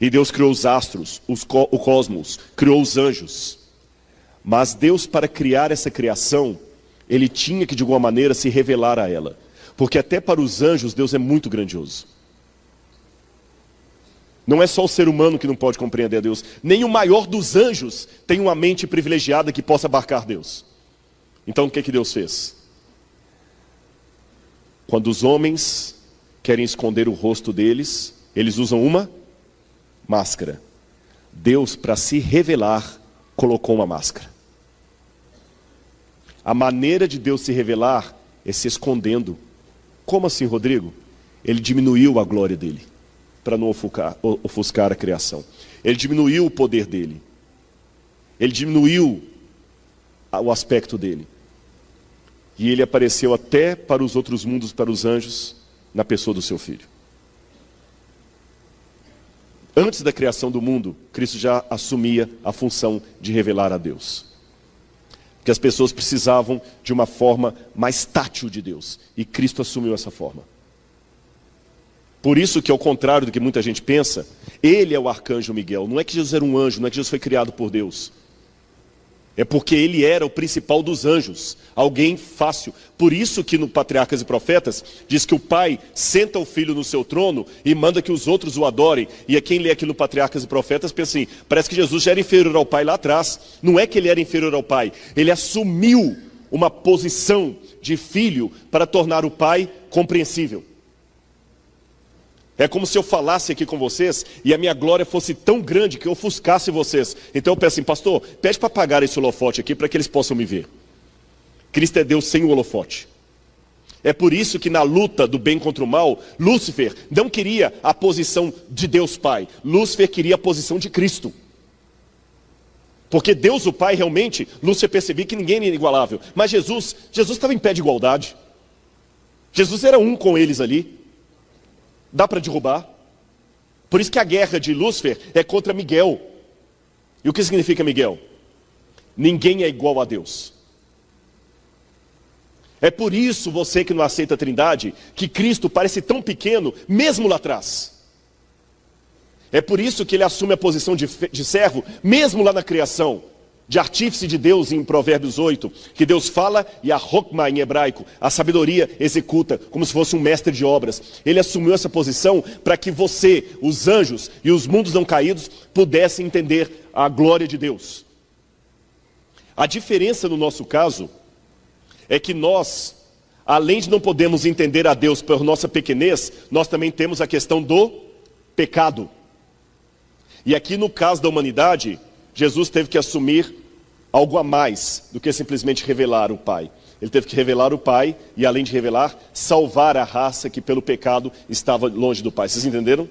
E Deus criou os astros, o cosmos, criou os anjos. Mas Deus, para criar essa criação, Ele tinha que de alguma maneira se revelar a ela. Porque até para os anjos Deus é muito grandioso. Não é só o ser humano que não pode compreender a Deus. Nem o maior dos anjos tem uma mente privilegiada que possa abarcar Deus. Então o que Deus fez? Quando os homens querem esconder o rosto deles, eles usam uma máscara. Deus, para se revelar, colocou uma máscara. A maneira de Deus se revelar é se escondendo. Como assim, Rodrigo? Ele diminuiu a glória dele, para não ofuscar a criação. Ele diminuiu o poder dele. Ele diminuiu o aspecto dele. E ele apareceu até para os outros mundos, para os anjos, na pessoa do seu filho. Antes da criação do mundo, Cristo já assumia a função de revelar a Deus. Que as pessoas precisavam de uma forma mais tátil de Deus. E Cristo assumiu essa forma. Por isso que, ao contrário do que muita gente pensa, ele é o arcanjo Miguel. Não é que Jesus era um anjo, não é que Jesus foi criado por Deus. É porque ele era o principal dos anjos, alguém fácil. Por isso que no Patriarcas e Profetas, diz que o pai senta o filho no seu trono e manda que os outros o adorem. E a quem lê aqui no Patriarcas e Profetas pensa assim, parece que Jesus já era inferior ao pai lá atrás. Não é que ele era inferior ao pai, ele assumiu uma posição de filho para tornar o pai compreensível. É como se eu falasse aqui com vocês e a minha glória fosse tão grande que eu ofuscasse vocês. Então eu peço assim, pastor, pede para apagar esse holofote aqui para que eles possam me ver. Cristo é Deus sem o holofote. É por isso que na luta do bem contra o mal, Lúcifer não queria a posição de Deus Pai. Lúcifer queria a posição de Cristo. Porque Deus o Pai realmente, Lúcifer percebia que ninguém era inigualável. Mas Jesus estava em pé de igualdade. Jesus era um com eles ali. Dá para derrubar. Por isso que a guerra de Lúcifer é contra Miguel. E o que significa Miguel? Ninguém é igual a Deus. É por isso, você que não aceita a Trindade, que Cristo parece tão pequeno, mesmo lá atrás. É por isso que ele assume a posição de servo, mesmo lá na criação. De artífice de Deus em Provérbios 8, que Deus fala e a Hokmah em hebraico, a sabedoria executa, como se fosse um mestre de obras. Ele assumiu essa posição para que você, os anjos e os mundos não caídos, pudessem entender a glória de Deus. A diferença no nosso caso é que nós, além de não podermos entender a Deus por nossa pequenez, nós também temos a questão do pecado. E aqui no caso da humanidade, Jesus teve que assumir algo a mais do que simplesmente revelar o Pai. Ele teve que revelar o Pai e, além de revelar, salvar a raça que pelo pecado estava longe do Pai. Vocês entenderam?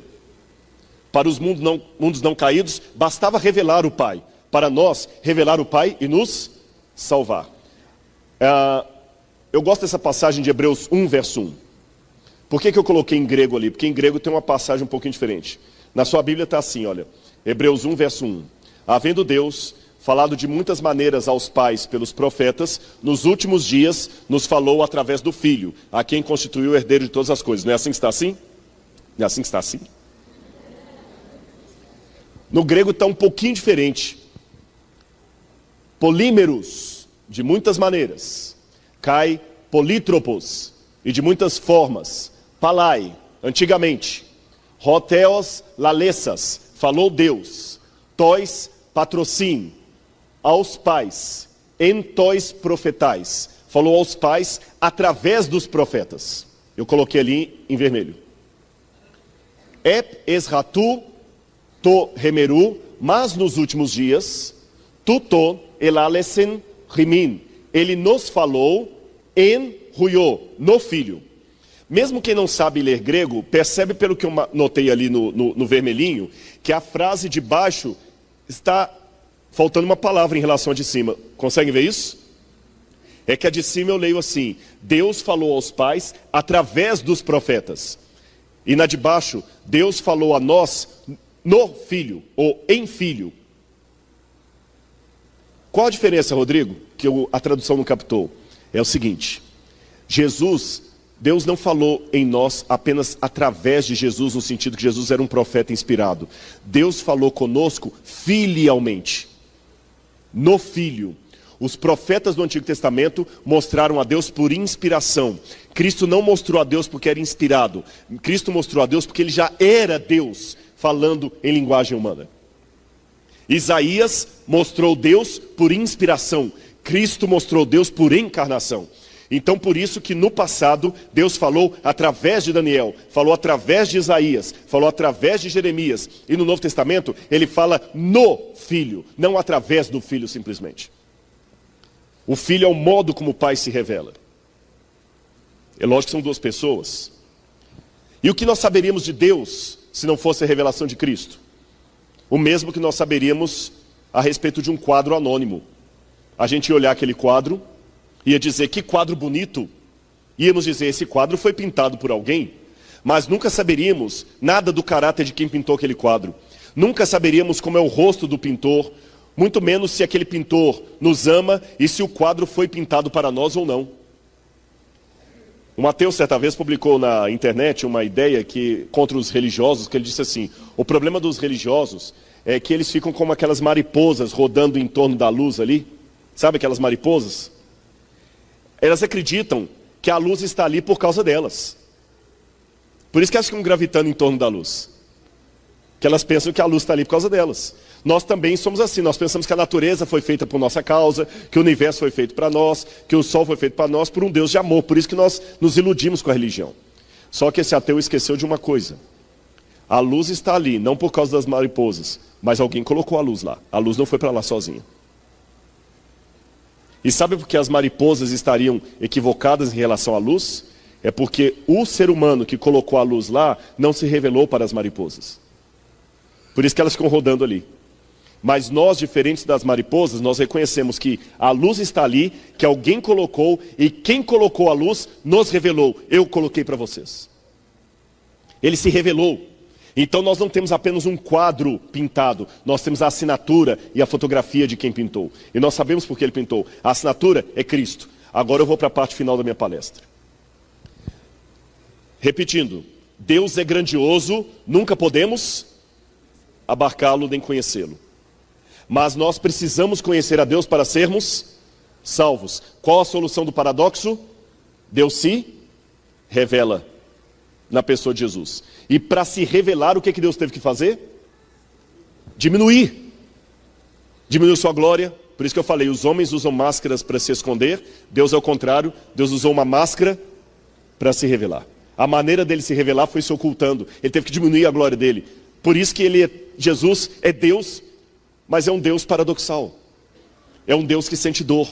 Para os mundos não caídos, bastava revelar o Pai. Para nós, revelar o Pai e nos salvar. Eu gosto dessa passagem de Hebreus 1, verso 1. Por que eu coloquei em grego ali? Porque em grego tem uma passagem um pouquinho diferente. Na sua Bíblia está assim, olha. Hebreus 1, verso 1. Havendo Deus falado de muitas maneiras aos pais pelos profetas, nos últimos dias nos falou através do Filho, a quem constituiu o herdeiro de todas as coisas. Não é assim que está assim? Não é assim que está assim? No grego está um pouquinho diferente. Polímeros, de muitas maneiras. Cai polítropos, e de muitas formas. Palai, antigamente. Roteos lalessas, falou Deus. Tois patrocin, aos pais, en tois profetais, falou aos pais através dos profetas. Eu coloquei ali em vermelho. Ep esratu to remeru, mas nos últimos dias, tuto elalesen rimin, ele nos falou en ruiô, no filho. Mesmo quem não sabe ler grego, percebe pelo que eu notei ali no vermelhinho, que a frase de baixo está faltando uma palavra em relação à de cima. Conseguem ver isso? É que a de cima eu leio assim: Deus falou aos pais através dos profetas. E na de baixo, Deus falou a nós no filho, ou em filho. Qual a diferença, Rodrigo, que a tradução não captou? É o seguinte: Jesus Deus não falou em nós apenas através de Jesus, no sentido que Jesus era um profeta inspirado. Deus falou conosco filialmente, no Filho. Os profetas do Antigo Testamento mostraram a Deus por inspiração. Cristo não mostrou a Deus porque era inspirado. Cristo mostrou a Deus porque ele já era Deus, falando em linguagem humana. Isaías mostrou Deus por inspiração. Cristo mostrou Deus por encarnação. Então por isso que no passado Deus falou através de Daniel, falou através de Isaías, falou através de Jeremias. E no Novo Testamento ele fala no Filho, não através do Filho simplesmente. O Filho é o modo como o Pai se revela. É lógico que são duas pessoas. E o que nós saberíamos de Deus se não fosse a revelação de Cristo? O mesmo que nós saberíamos a respeito de um quadro anônimo. A gente ia olhar aquele quadro, ia dizer que quadro bonito, íamos dizer esse quadro foi pintado por alguém, mas nunca saberíamos nada do caráter de quem pintou aquele quadro. Nunca saberíamos como é o rosto do pintor, muito menos se aquele pintor nos ama e se o quadro foi pintado para nós ou não. O Mateus certa vez publicou na internet uma ideia contra os religiosos, que ele disse assim: o problema dos religiosos é que eles ficam como aquelas mariposas rodando em torno da luz ali. Sabe aquelas mariposas? Elas acreditam que a luz está ali por causa delas. Por isso que elas ficam gravitando em torno da luz. Que elas pensam que a luz está ali por causa delas. Nós também somos assim, nós pensamos que a natureza foi feita por nossa causa, que o universo foi feito para nós, que o sol foi feito para nós por um Deus de amor. Por isso que nós nos iludimos com a religião. Só que esse ateu esqueceu de uma coisa. A luz está ali, não por causa das mariposas, mas alguém colocou a luz lá. A luz não foi para lá sozinha. E sabe por que as mariposas estariam equivocadas em relação à luz? É porque o ser humano que colocou a luz lá não se revelou para as mariposas. Por isso que elas ficam rodando ali. Mas nós, diferentes das mariposas, nós reconhecemos que a luz está ali, que alguém colocou, e quem colocou a luz nos revelou. Eu coloquei para vocês. Ele se revelou. Então nós não temos apenas um quadro pintado, nós temos a assinatura e a fotografia de quem pintou. E nós sabemos por que ele pintou. A assinatura é Cristo. Agora eu vou para a parte final da minha palestra. Repetindo, Deus é grandioso, nunca podemos abarcá-lo nem conhecê-lo. Mas nós precisamos conhecer a Deus para sermos salvos. Qual a solução do paradoxo? Deus se revela na pessoa de Jesus. E para se revelar, o que Deus teve que fazer? Diminuir. Diminuiu sua glória. Por isso que eu falei, os homens usam máscaras para se esconder. Deus é o contrário. Deus usou uma máscara para se revelar. A maneira dele se revelar foi se ocultando. Ele teve que diminuir a glória dele. Por isso que Jesus é Deus, mas é um Deus paradoxal. É um Deus que sente dor.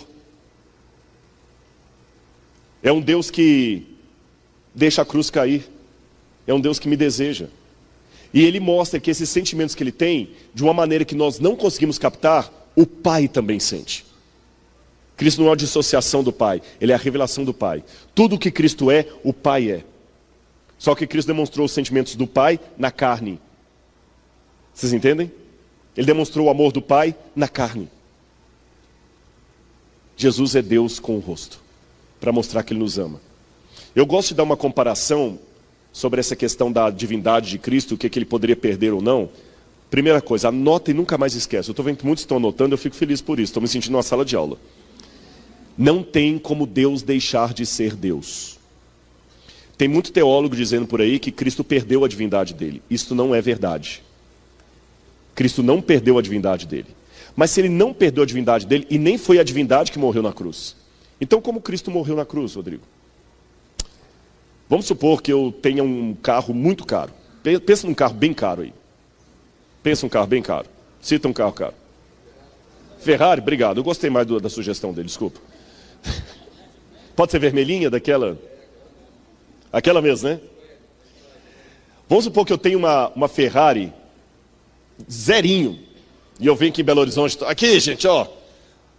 É um Deus que deixa a cruz cair. É um Deus que me deseja. E ele mostra que esses sentimentos que ele tem, de uma maneira que nós não conseguimos captar, o Pai também sente. Cristo não é uma dissociação do Pai, ele é a revelação do Pai. Tudo o que Cristo é, o Pai é. Só que Cristo demonstrou os sentimentos do Pai na carne. Vocês entendem? Ele demonstrou o amor do Pai na carne. Jesus é Deus com o rosto, para mostrar que ele nos ama. Eu gosto de dar uma comparação sobre essa questão da divindade de Cristo, o que ele poderia perder ou não. Primeira coisa, anota e nunca mais esquece. Eu estou vendo que muitos estão anotando, eu fico feliz por isso. Estou me sentindo numa sala de aula. Não tem como Deus deixar de ser Deus. Tem muito teólogo dizendo por aí que Cristo perdeu a divindade dele. Isso não é verdade. Cristo não perdeu a divindade dele. Mas se ele não perdeu a divindade dele, e nem foi a divindade que morreu na cruz. Então como Cristo morreu na cruz, Rodrigo? Vamos supor que eu tenha um carro muito caro. Pensa num carro bem caro aí. Pensa num carro bem caro. Cita um carro caro. Ferrari, obrigado. Eu gostei mais da sugestão dele, desculpa. Pode ser vermelhinha daquela? Aquela mesmo, né? Vamos supor que eu tenho uma Ferrari zerinho. E eu venho aqui em Belo Horizonte. Aqui, gente, ó.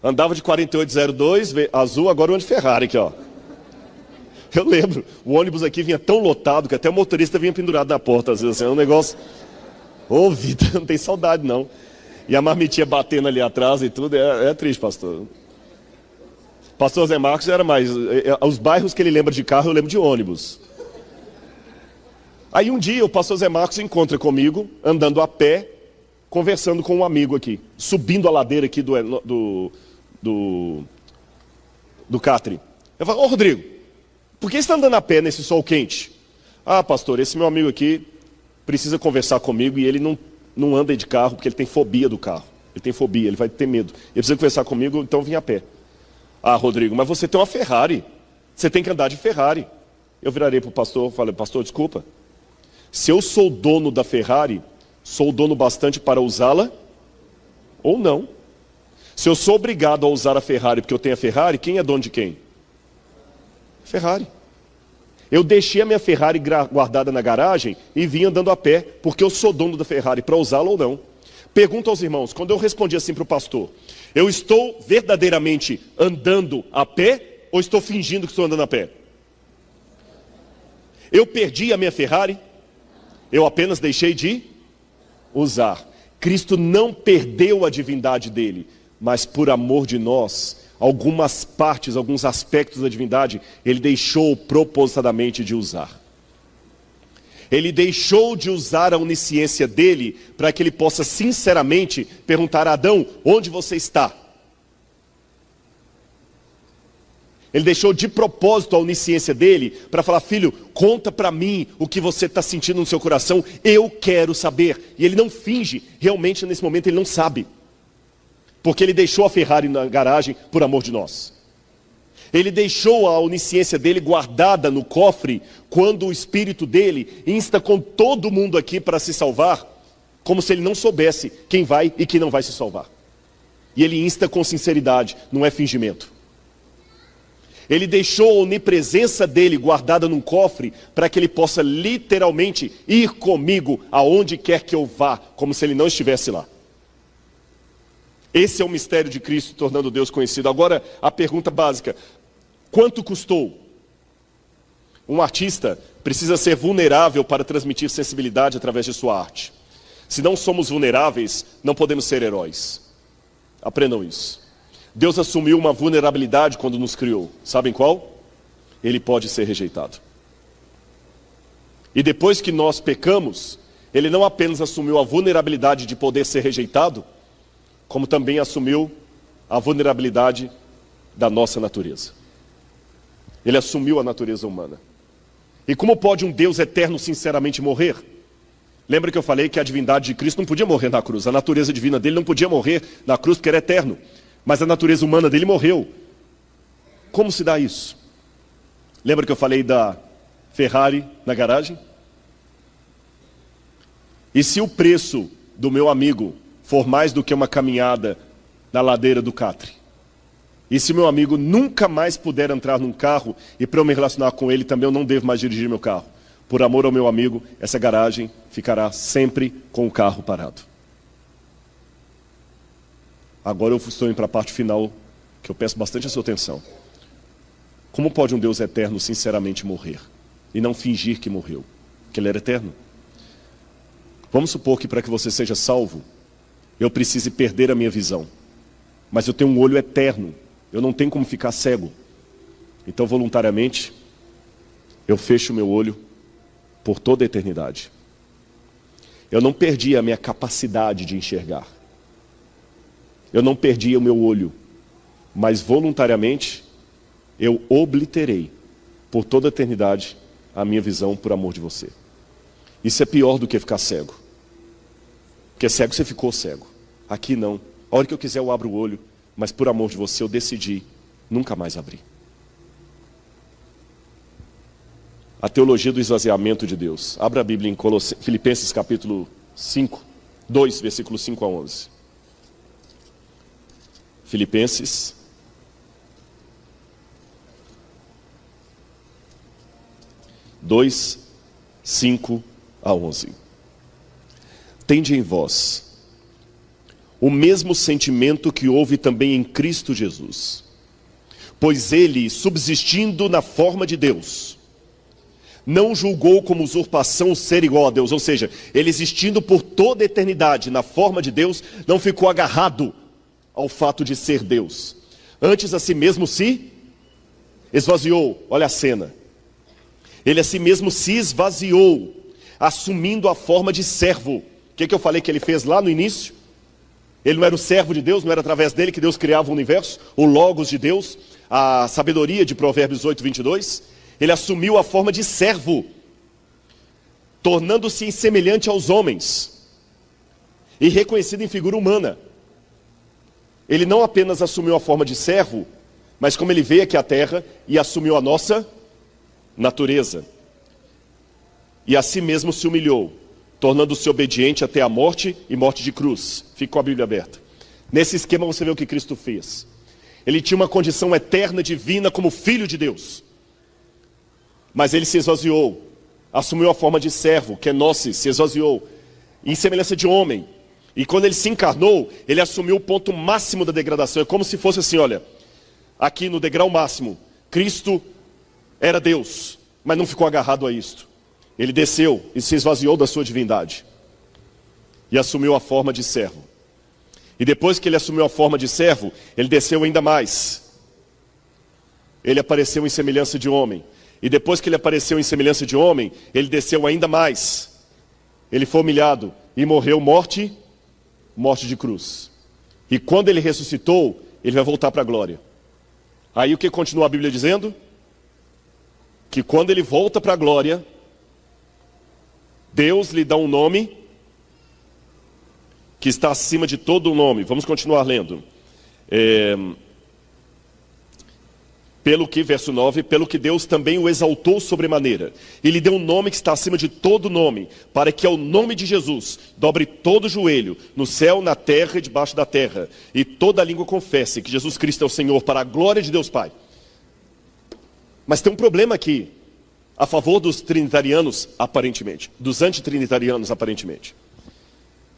Andava de 4802, azul, agora eu ando de Ferrari aqui, ó. Eu lembro, o ônibus aqui vinha tão lotado que até o motorista vinha pendurado na porta, às vezes, é um negócio... Ô, vida, não tem saudade, não. E a marmitinha batendo ali atrás e tudo, é triste, pastor. Pastor Zé Marcos era mais... Os bairros que ele lembra de carro, eu lembro de ônibus. Aí um dia o pastor Zé Marcos encontra comigo, andando a pé, conversando com um amigo aqui, subindo a ladeira aqui do Catre. Eu falo, ô Rodrigo, por que você está andando a pé nesse sol quente? Ah, pastor, esse meu amigo aqui precisa conversar comigo e ele não anda de carro porque ele tem fobia do carro. Ele tem fobia, ele vai ter medo. Ele precisa conversar comigo, então eu vim a pé. Ah, Rodrigo, mas você tem uma Ferrari. Você tem que andar de Ferrari. Eu virarei para o pastor e falei, pastor, desculpa. Se eu sou dono da Ferrari, sou dono bastante para usá-la ou não. Se eu sou obrigado a usar a Ferrari porque eu tenho a Ferrari, quem é dono de quem? Ferrari. Eu deixei a minha Ferrari guardada na garagem e vim andando a pé, porque eu sou dono da Ferrari, para usá-la ou não. Pergunto aos irmãos, quando eu respondi assim para o pastor, eu estou verdadeiramente andando a pé ou estou fingindo que estou andando a pé? Eu perdi a minha Ferrari? Eu apenas deixei de usar. Cristo não perdeu a divindade dele, mas por amor de nós, algumas partes, alguns aspectos da divindade, ele deixou propositadamente de usar. Ele deixou de usar a onisciência dele para que ele possa sinceramente perguntar a Adão, onde você está? Ele deixou de propósito a onisciência dele para falar, filho, conta para mim o que você está sentindo no seu coração, eu quero saber. E ele não finge, realmente nesse momento ele não sabe. Porque ele deixou a Ferrari na garagem por amor de nós. Ele deixou a onisciência dele guardada no cofre, quando o espírito dele insta com todo mundo aqui para se salvar, como se ele não soubesse quem vai e quem não vai se salvar. E ele insta com sinceridade, não é fingimento. Ele deixou a onipresença dele guardada num cofre, para que ele possa literalmente ir comigo aonde quer que eu vá, como se ele não estivesse lá. Esse é o mistério de Cristo, tornando Deus conhecido. Agora, a pergunta básica, quanto custou? Um artista precisa ser vulnerável para transmitir sensibilidade através de sua arte. Se não somos vulneráveis, não podemos ser heróis. Aprendam isso. Deus assumiu uma vulnerabilidade quando nos criou. Sabem qual? Ele pode ser rejeitado. E depois que nós pecamos, ele não apenas assumiu a vulnerabilidade de poder ser rejeitado, como também assumiu a vulnerabilidade da nossa natureza. Ele assumiu a natureza humana. E como pode um Deus eterno sinceramente morrer? Lembra que eu falei que a divindade de Cristo não podia morrer na cruz. A natureza divina dele não podia morrer na cruz porque era eterno. Mas a natureza humana dele morreu. Como se dá isso? Lembra que eu falei da Ferrari na garagem? E se o preço do meu amigo for mais do que uma caminhada na ladeira do Catre? E se meu amigo nunca mais puder entrar num carro, e para eu me relacionar com ele também eu não devo mais dirigir meu carro? Por amor ao meu amigo, essa garagem ficará sempre com o carro parado. Agora eu estou indo para a parte final, que eu peço bastante a sua atenção. Como pode um Deus eterno sinceramente morrer? E não fingir que morreu? Que ele era eterno? Vamos supor que para que você seja salvo, eu precise perder a minha visão. Mas eu tenho um olho eterno. Eu não tenho como ficar cego. Então voluntariamente, eu fecho o meu olho por toda a eternidade. Eu não perdi a minha capacidade de enxergar. Eu não perdi o meu olho, mas voluntariamente eu obliterei por toda a eternidade a minha visão por amor de você. Isso é pior do que ficar cego. Porque cego você ficou cego. Aqui não. A hora que eu quiser eu abro o olho, mas por amor de você eu decidi nunca mais abrir. A teologia do esvaziamento de Deus. Abra a Bíblia em Filipenses capítulo 5, 2, versículos 5 a 11. Filipenses 2, 5 a 11. Tende em vós o mesmo sentimento que houve também em Cristo Jesus, pois ele, subsistindo na forma de Deus, não julgou como usurpação ser igual a Deus, ou seja, ele existindo por toda a eternidade na forma de Deus, não ficou agarrado ao fato de ser Deus, Antes a si mesmo se esvaziou. Olha a cena. Ele a si mesmo se esvaziou, assumindo a forma de servo. O que eu falei que ele fez lá no início? Ele não era o servo de Deus, não era através dele que Deus criava o universo, o Logos de Deus, a sabedoria de Provérbios 8, 22. Ele assumiu a forma de servo, tornando-se semelhante aos homens e reconhecido em figura humana. Ele não apenas assumiu a forma de servo, mas como ele veio aqui à terra e assumiu a nossa natureza. E a si mesmo se humilhou, tornando-se obediente até a morte e morte de cruz. Fica com a Bíblia aberta. Nesse esquema você vê o que Cristo fez. Ele tinha uma condição eterna, divina, como Filho de Deus. Mas ele se esvaziou, assumiu a forma de servo, kenosis, se esvaziou, em semelhança de homem. E quando ele se encarnou, ele assumiu o ponto máximo da degradação. É como se fosse assim, olha, aqui no degrau máximo, Cristo era Deus, mas não ficou agarrado a isto. Ele desceu e se esvaziou da sua divindade. E assumiu a forma de servo. E depois que ele assumiu a forma de servo, ele desceu ainda mais. Ele apareceu em semelhança de homem. E depois que ele apareceu em semelhança de homem, ele desceu ainda mais. Ele foi humilhado e morreu morte de cruz. E quando ele ressuscitou, ele vai voltar para a glória. Aí o que continua a Bíblia dizendo? Que quando ele volta para a glória, Deus lhe dá um nome que está acima de todo o nome. Vamos continuar lendo. Pelo que, verso 9, pelo que Deus também o exaltou sobremaneira, e lhe deu um nome que está acima de todo nome, para que ao nome de Jesus dobre todo o joelho, no céu, na terra e debaixo da terra, e toda língua confesse que Jesus Cristo é o Senhor, para a glória de Deus Pai. Mas tem um problema aqui, a favor dos trinitarianos, aparentemente, dos antitrinitarianos, aparentemente.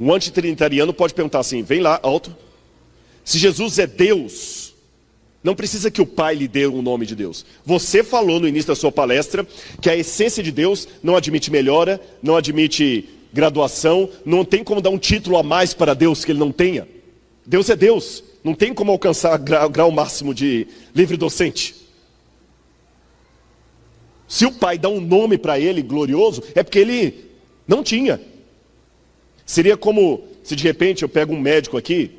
Um antitrinitariano pode perguntar assim, vem lá, alto, se Jesus é Deus, não precisa que o Pai lhe dê o nome de Deus. Você falou no início da sua palestra que a essência de Deus não admite melhora, não admite graduação, não tem como dar um título a mais para Deus que ele não tenha. Deus é Deus, não tem como alcançar grau máximo de livre docente. Se o Pai dá um nome para ele glorioso, é porque ele não tinha. Seria como se de repente eu pego um médico aqui,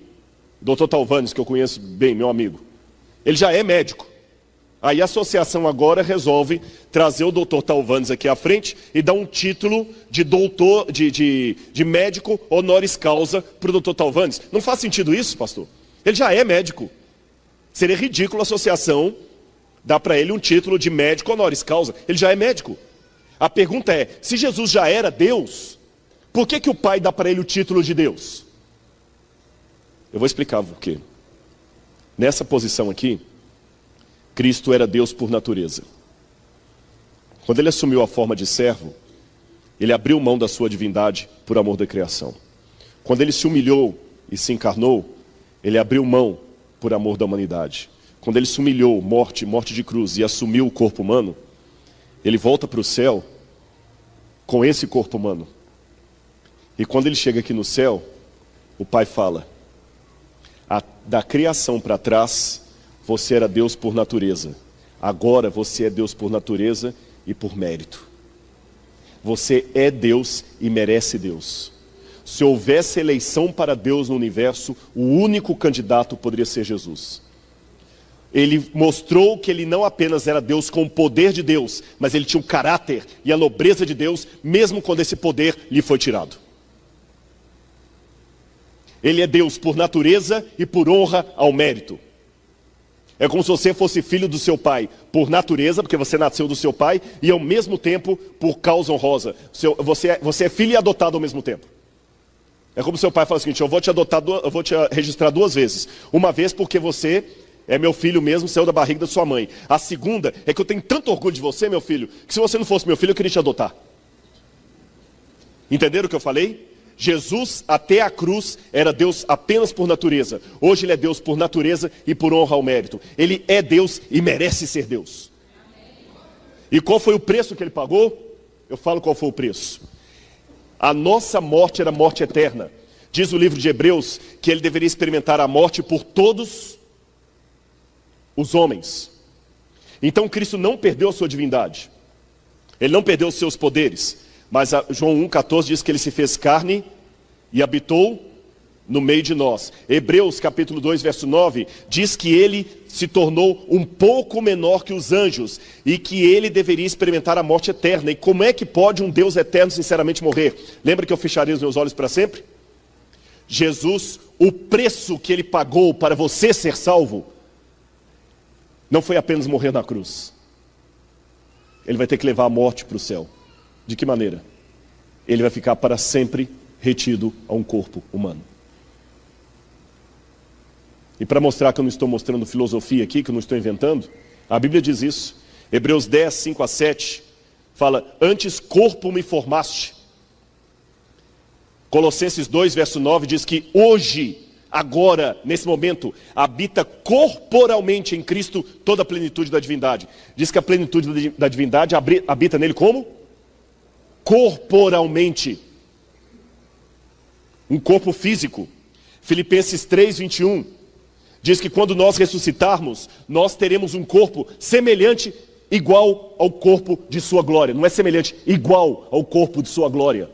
Dr. Talvanes, que eu conheço bem, meu amigo. Ele já é médico. Aí a associação agora resolve trazer o Dr. Talvanes aqui à frente e dar um título de doutor, de médico honoris causa para o Dr. Talvanes. Não faz sentido isso, pastor? Ele já é médico. Seria ridículo a associação dar para ele um título de médico honoris causa. Ele já é médico. A pergunta é, se Jesus já era Deus, por que o Pai dá para ele o título de Deus? Eu vou explicar por quê. Nessa posição aqui, Cristo era Deus por natureza. Quando ele assumiu a forma de servo, ele abriu mão da sua divindade por amor da criação. Quando ele se humilhou e se encarnou, ele abriu mão por amor da humanidade. Quando ele se humilhou, morte de cruz, e assumiu o corpo humano, ele volta para o céu com esse corpo humano. E quando ele chega aqui no céu, o Pai fala, da criação para trás, você era Deus por natureza. Agora você é Deus por natureza e por mérito. Você é Deus e merece Deus. Se houvesse eleição para Deus no universo, o único candidato poderia ser Jesus. Ele mostrou que ele não apenas era Deus com o poder de Deus, mas ele tinha o caráter e a nobreza de Deus, mesmo quando esse poder lhe foi tirado. Ele é Deus por natureza e por honra ao mérito. É como se você fosse filho do seu pai por natureza, porque você nasceu do seu pai, e ao mesmo tempo por causa honrosa. Você é filho e adotado ao mesmo tempo. É como se seu pai fala o seguinte, eu vou te registrar 2 vezes. Uma vez porque você é meu filho mesmo, saiu da barriga da sua mãe. A segunda é que eu tenho tanto orgulho de você, meu filho, que se você não fosse meu filho, eu queria te adotar. Entenderam o que eu falei? Jesus, até a cruz, era Deus apenas por natureza. Hoje ele é Deus por natureza e por honra ao mérito. Ele é Deus e merece ser Deus. E qual foi o preço que ele pagou? Eu falo qual foi o preço. A nossa morte era morte eterna. Diz o livro de Hebreus que ele deveria experimentar a morte por todos os homens. Então Cristo não perdeu a sua divindade. Ele não perdeu os seus poderes. Mas João 1,14 diz que ele se fez carne e habitou no meio de nós. Hebreus capítulo 2, verso 9, diz que ele se tornou um pouco menor que os anjos e que ele deveria experimentar a morte eterna. E como é que pode um Deus eterno sinceramente morrer? Lembra que eu fecharia os meus olhos para sempre? Jesus, o preço que ele pagou para você ser salvo, não foi apenas morrer na cruz. Ele vai ter que levar a morte para o céu. De que maneira? Ele vai ficar para sempre retido a um corpo humano. E para mostrar que eu não estou mostrando filosofia aqui, que eu não estou inventando, a Bíblia diz isso. Hebreus 10, 5 a 7, fala, antes corpo me formaste. Colossenses 2, verso 9, diz que hoje, agora, nesse momento, habita corporalmente em Cristo toda a plenitude da divindade. Diz que a plenitude da divindade habita nele como? Corporalmente. Um corpo físico. Filipenses 3, 21. Diz que quando nós ressuscitarmos, nós teremos um corpo semelhante, igual ao corpo de sua glória. Não é semelhante, igual ao corpo de sua glória.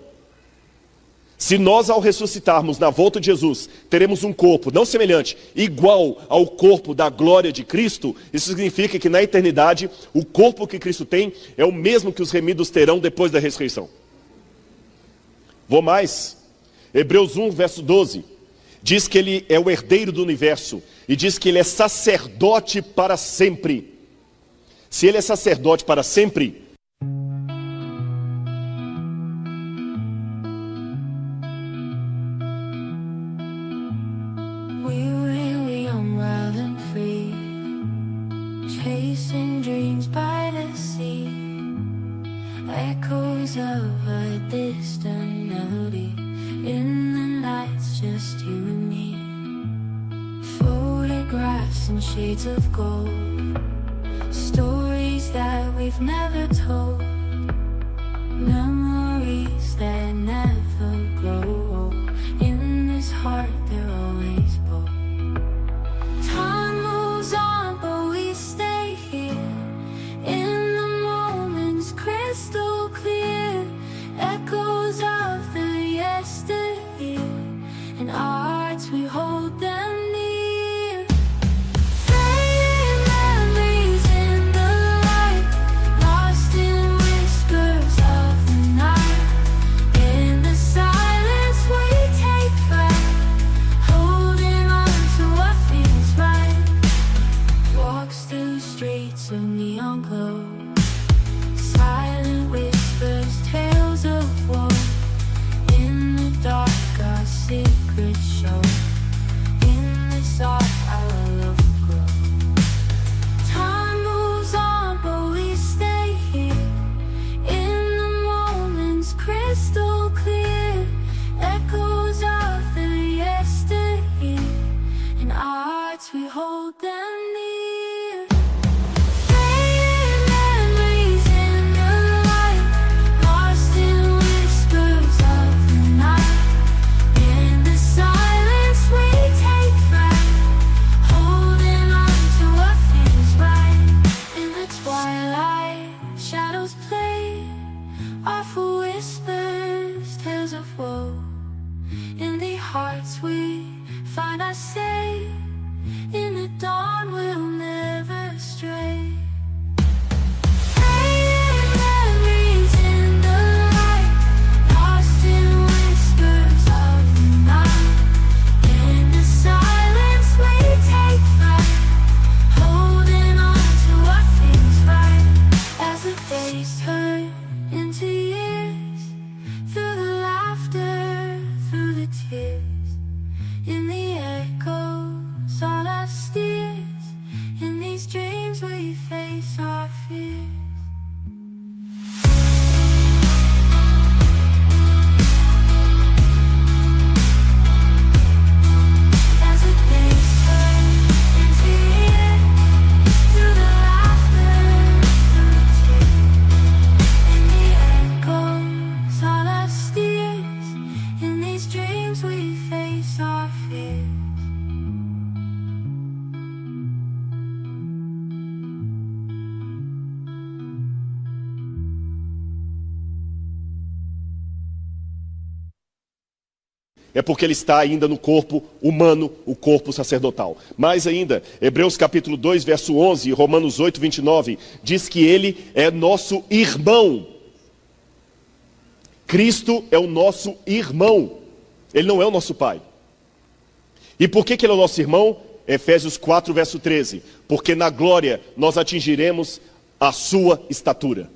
Se nós ao ressuscitarmos na volta de Jesus, teremos um corpo não semelhante, igual ao corpo da glória de Cristo, isso significa que na eternidade, o corpo que Cristo tem é o mesmo que os remidos terão depois da ressurreição. Vou mais. Hebreus 1, verso 12. Diz que ele é o herdeiro do universo. E diz que ele é sacerdote para sempre. Se ele é sacerdote para sempre, chasing dreams by the sea, echoes of a distant melody, in the nights just you and me, photographs and shades of gold, stories that we've never told, memories that never grow old, in this heart they're always bold. Time moves on but we stay here, in the moments crystal clear, echoes of the yesteryear, in our hearts we hold them near. Fading memories in the light, lost in whispers of the night, in the silence we take flight, holding on to what feels right. Walks through streets of neon glow, silent whispers, tales of woe, in the dark our secrets show, in this art our love grows. Time moves on but we stay here, in the moments crystal clear, echoes of the yesteryear, in our hearts we hold them near. Fading memories in the light, lost in whispers of the night, in the silence we take flight, holding on to what feels right. In the twilight, shadows play, awful whispers, tales of woe, in the hearts we find our say, in the dawn we'll never stray. Fading memories in the light, lost in whispers of the night, in the silence we take flight, holding on to what feels right. As the days turn into years, through the laughter, through the tears, in the echoes on our steers, in these dreams we face our fears. As the days turn into years, through the laughter, through the tears, in the echoes on our steers, in these dreams we face our fears. é porque ele está ainda no corpo humano, o corpo sacerdotal. Mais ainda, Hebreus capítulo 2, verso 11, e Romanos 8, 29, diz que ele é nosso irmão. Cristo é o nosso irmão, ele não é o nosso pai. E por que ele é o nosso irmão? Efésios 4, verso 13, porque na glória nós atingiremos a sua estatura.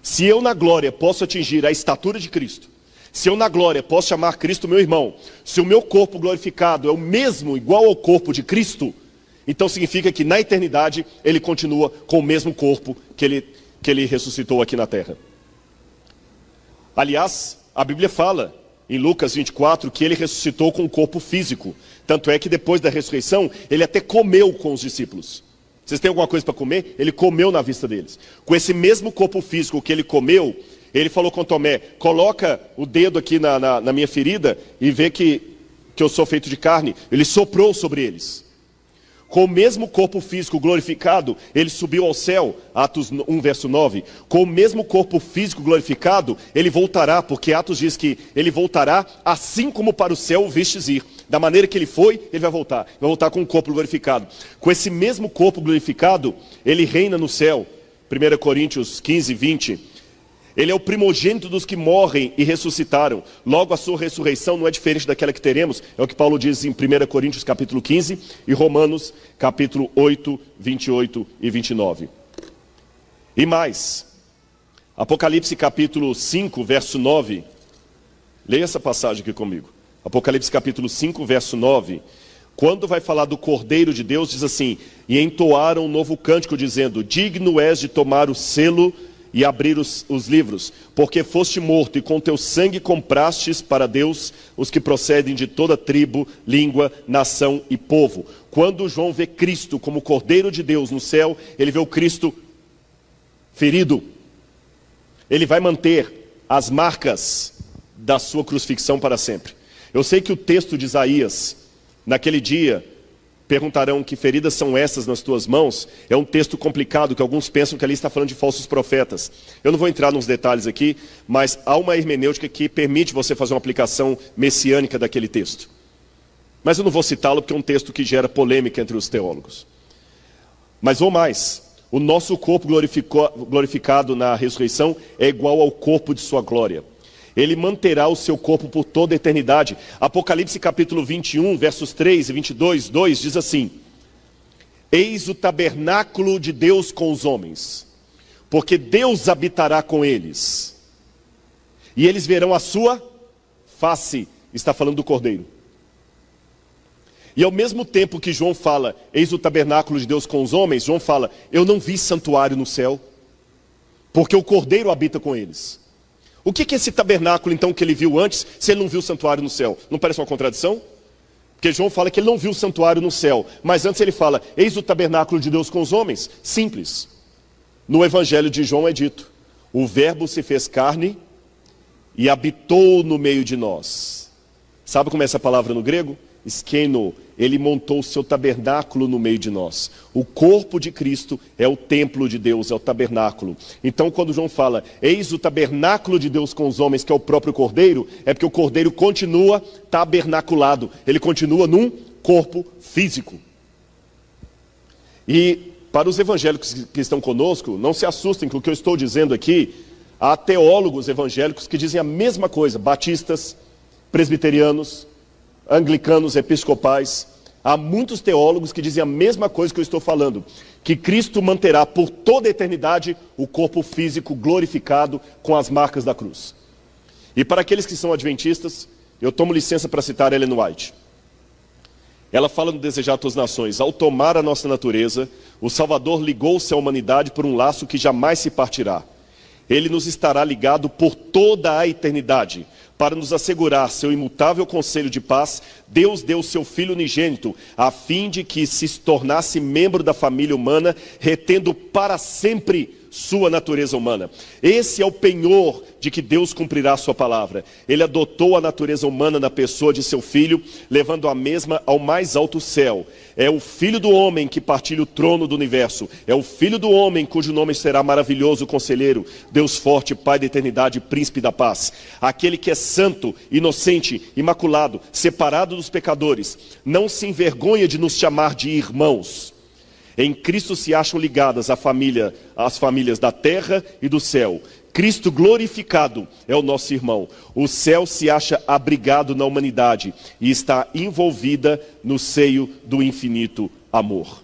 Se eu na glória posso atingir a estatura de Cristo, se eu na glória posso chamar Cristo meu irmão, se o meu corpo glorificado é o mesmo, igual ao corpo de Cristo, então significa que na eternidade ele continua com o mesmo corpo que ele ressuscitou aqui na terra. Aliás, a Bíblia fala em Lucas 24 que ele ressuscitou com um corpo físico. Tanto é que depois da ressurreição, ele até comeu com os discípulos. Vocês têm alguma coisa para comer? Ele comeu na vista deles. Com esse mesmo corpo físico que ele comeu, ele falou com Tomé, coloca o dedo aqui na minha ferida e vê que eu sou feito de carne. Ele soprou sobre eles. Com o mesmo corpo físico glorificado, ele subiu ao céu, Atos 1, verso 9. Com o mesmo corpo físico glorificado, ele voltará, porque Atos diz que ele voltará assim como para o céu o vistes ir. Da maneira que ele foi, ele vai voltar com o corpo glorificado. Com esse mesmo corpo glorificado, ele reina no céu. 1 Coríntios 15, 20. Ele é o primogênito dos que morrem e ressuscitaram. Logo a sua ressurreição não é diferente daquela que teremos. É o que Paulo diz em 1 Coríntios capítulo 15 e Romanos capítulo 8, 28 e 29. E mais, Apocalipse capítulo 5, verso 9. Leia essa passagem aqui comigo. Apocalipse capítulo 5, verso 9. Quando vai falar do Cordeiro de Deus, diz assim: e entoaram um novo cântico dizendo, digno és de tomar o selo e abrir os livros, porque foste morto e com teu sangue comprastes para Deus os que procedem de toda tribo, língua, nação e povo. Quando João vê Cristo como Cordeiro de Deus no céu, ele vê o Cristo ferido. Ele vai manter as marcas da sua crucifixão para sempre. Eu sei que o texto de Isaías, naquele dia, perguntarão que feridas são essas nas tuas mãos. É um texto complicado, que alguns pensam que ali está falando de falsos profetas. Eu não vou entrar nos detalhes aqui, mas há uma hermenêutica que permite você fazer uma aplicação messiânica daquele texto. Mas eu não vou citá-lo porque é um texto que gera polêmica entre os teólogos. Mas vou mais. O nosso corpo glorificado na ressurreição é igual ao corpo de sua glória. Ele manterá o seu corpo por toda a eternidade. Apocalipse capítulo 21, versos 3 e 22, 2, diz assim: eis o tabernáculo de Deus com os homens, porque Deus habitará com eles, e eles verão a sua face. Está falando do Cordeiro. E ao mesmo tempo que João fala, eis o tabernáculo de Deus com os homens, João fala, eu não vi santuário no céu, porque o Cordeiro habita com eles. O que é esse tabernáculo, então, que ele viu antes, se ele não viu o santuário no céu? Não parece uma contradição? Porque João fala que ele não viu o santuário no céu, mas antes ele fala, eis o tabernáculo de Deus com os homens. Simples. No Evangelho de João é dito, o verbo se fez carne e habitou no meio de nós. Sabe como é essa palavra no grego? Skeno. Ele montou o seu tabernáculo no meio de nós. O corpo de Cristo é o templo de Deus, é o tabernáculo. Então quando João fala, eis o tabernáculo de Deus com os homens, que é o próprio Cordeiro, é porque o Cordeiro continua tabernaculado. Ele continua num corpo físico. E para os evangélicos que estão conosco, não se assustem com o que eu estou dizendo aqui. Há teólogos evangélicos que dizem a mesma coisa, batistas, presbiterianos, anglicanos, episcopais. Há muitos teólogos que dizem a mesma coisa que eu estou falando, que Cristo manterá por toda a eternidade o corpo físico glorificado com as marcas da cruz. E para aqueles que são adventistas, eu tomo licença para citar Ellen White. Ela fala no Desejar a Tuas Nações, ao tomar a nossa natureza, o Salvador ligou-se à humanidade por um laço que jamais se partirá. Ele nos estará ligado por toda a eternidade. Para nos assegurar seu imutável conselho de paz, Deus deu seu Filho unigênito, a fim de que se tornasse membro da família humana, retendo para sempre sua natureza humana. Esse é o penhor de que Deus cumprirá a sua palavra. Ele adotou a natureza humana na pessoa de seu Filho, levando a mesma ao mais alto céu. É o Filho do homem que partilha o trono do universo. É o Filho do homem cujo nome será maravilhoso conselheiro, Deus forte, Pai da eternidade, príncipe da paz. Aquele que é santo, inocente, imaculado, separado dos pecadores, não se envergonha de nos chamar de irmãos. Em Cristo se acham ligadas as famílias da terra e do céu. Cristo glorificado é o nosso irmão. O céu se acha abrigado na humanidade e está envolvida no seio do infinito amor.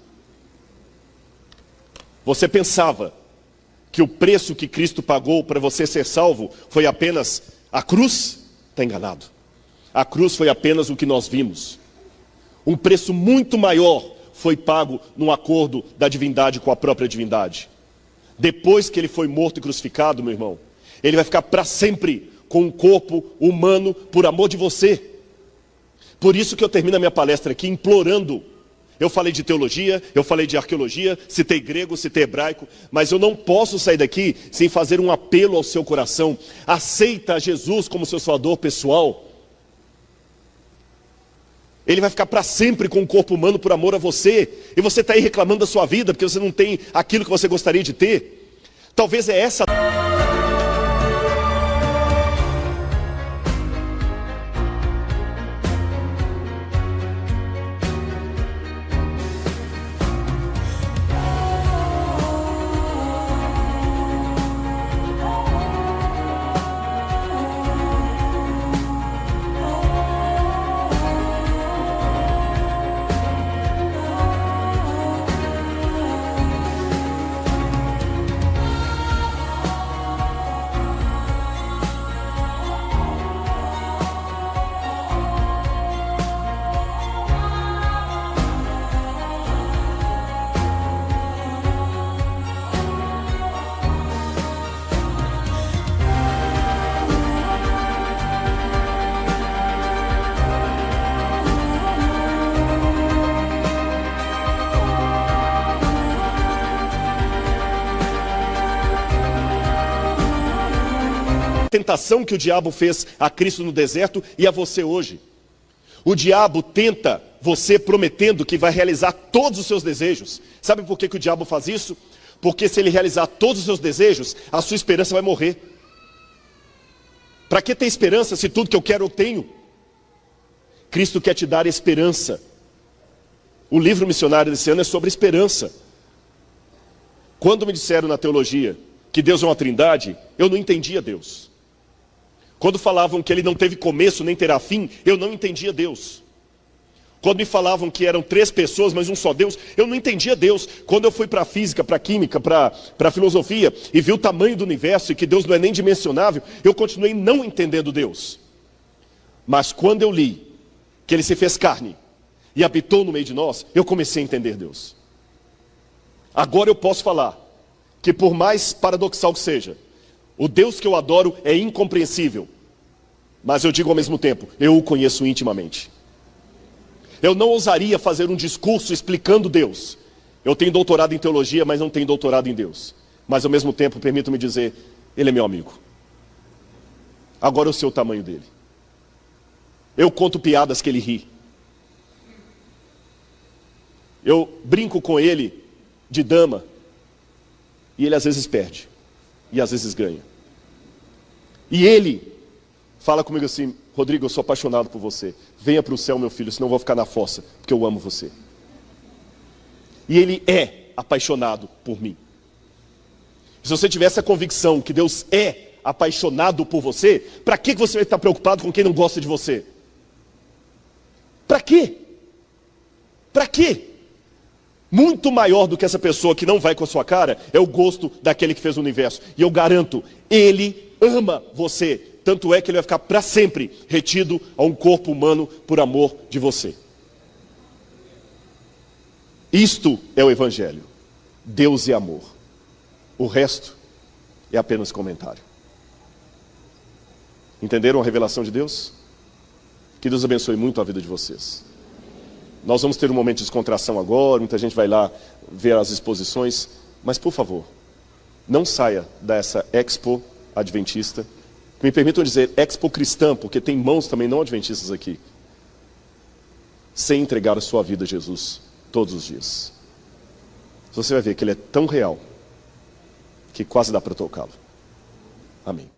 Você pensava que o preço que Cristo pagou para você ser salvo foi apenas a cruz? Está enganado. A cruz foi apenas o que nós vimos. Um preço muito maior foi pago num acordo da divindade com a própria divindade. Depois que ele foi morto e crucificado, meu irmão, ele vai ficar para sempre com um corpo humano por amor de você. Por isso que eu termino a minha palestra aqui implorando. Eu falei de teologia, eu falei de arqueologia, citei grego, citei hebraico, mas eu não posso sair daqui sem fazer um apelo ao seu coração. Aceita Jesus como seu salvador pessoal. Ele vai ficar para sempre com o corpo humano por amor a você. E você está aí reclamando da sua vida porque você não tem aquilo que você gostaria de ter. Talvez é essa... tentação que o diabo fez a Cristo no deserto e a você hoje. O diabo tenta você prometendo que vai realizar todos os seus desejos. Sabe por que o diabo faz isso? Porque se ele realizar todos os seus desejos, a sua esperança vai morrer. Para que ter esperança se tudo que eu quero eu tenho? Cristo quer te dar esperança. O livro missionário desse ano é sobre esperança. Quando me disseram na teologia que Deus é uma trindade, eu não entendia Deus. Quando falavam que ele não teve começo nem terá fim, eu não entendia Deus. Quando me falavam que eram 3 pessoas, mas um só Deus, eu não entendia Deus. Quando eu fui para a física, para a química, para a filosofia, e vi o tamanho do universo e que Deus não é nem dimensionável, eu continuei não entendendo Deus. Mas quando eu li que ele se fez carne e habitou no meio de nós, eu comecei a entender Deus. Agora eu posso falar que, por mais paradoxal que seja, o Deus que eu adoro é incompreensível. Mas eu digo ao mesmo tempo, eu o conheço intimamente. Eu não ousaria fazer um discurso explicando Deus. Eu tenho doutorado em teologia, mas não tenho doutorado em Deus. Mas ao mesmo tempo, permito-me dizer, ele é meu amigo. Agora eu sei o tamanho dele. Eu conto piadas que ele ri. Eu brinco com ele de dama. E ele às vezes perde. E às vezes ganha. E ele fala comigo assim, Rodrigo, eu sou apaixonado por você. Venha para o céu, meu filho, senão eu vou ficar na fossa, porque eu amo você. E ele é apaixonado por mim. Se você tiver essa convicção que Deus é apaixonado por você, para que você vai estar preocupado com quem não gosta de você? Para quê? Para quê? Muito maior do que essa pessoa que não vai com a sua cara é o gosto daquele que fez o universo. E eu garanto, ele ama você. Tanto é que ele vai ficar para sempre retido a um corpo humano por amor de você. Isto é o Evangelho. Deus é amor. O resto é apenas comentário. Entenderam a revelação de Deus? Que Deus abençoe muito a vida de vocês. Nós vamos ter um momento de descontração agora, muita gente vai lá ver as exposições, mas por favor, não saia dessa Expo Adventista. Me permitam dizer Expo Cristã, porque tem mãos também não adventistas aqui, sem entregar a sua vida a Jesus todos os dias. Você vai ver que ele é tão real que quase dá para tocá-lo. Amém.